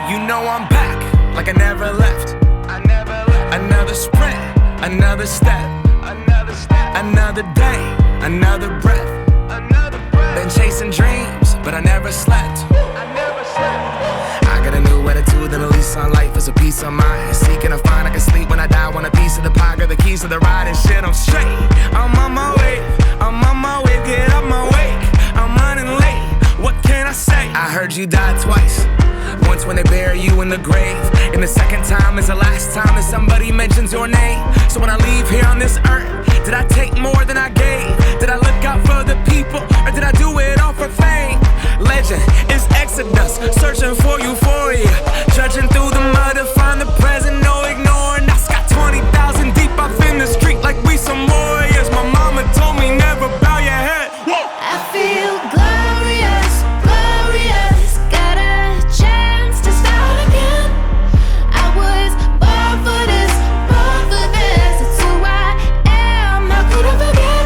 You know I'm back, like I never left. Another sprint, another step, another day, another breath. Been chasing dreams, but I never slept. I got a new attitude and a lease on life is a peace of mind. Seeking to find I can sleep when I die. Want a piece of the pie, got the keys to the ride and shit. I'm straight. I'm on my way. Get up my way. I'm running late. What can I say? I heard you died twice. Once when they bury you in the grave, and the second time is the last time that somebody mentions your name. So when I leave here on this earth, did I take more than I gave? Did I look out for the people, or did I do it all for fame? Legend is Exodus, searching for euphoria, trudging through the mud to find the present, no ignoring. I got 20,000 deep up in the street like we some warriors. My mama told me never bow your head. Whoa. I feel glorious, glorious. Got a chance to start again. I was born for this, born for this. It's who I am, how could I forget?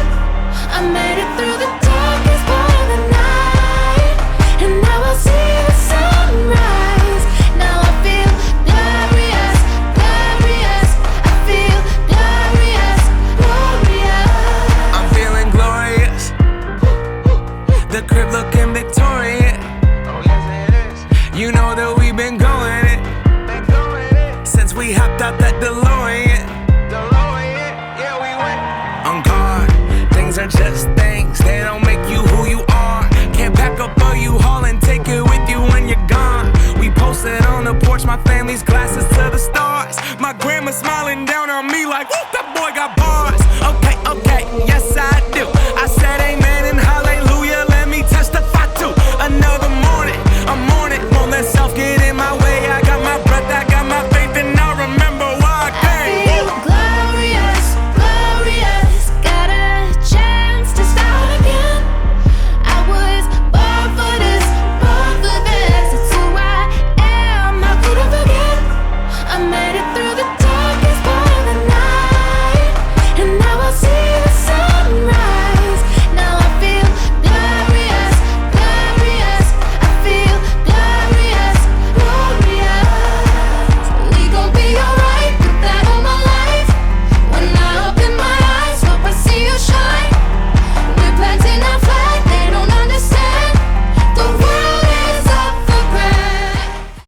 I made it through the darkest part of the night, and now I see the sunrise. Now I feel glorious, glorious. I feel glorious, glorious. I'm feeling glorious. The crib looking victorious. Oh yes it is. You know that we've been going it since we hopped out that DeLorean. Yeah, we went on guard. Things are just things, they don't make you who you are. Can't pack up a U-Haul and take it with you when you're gone. We posted on the porch, my family's glasses to the stars. My grandma smiling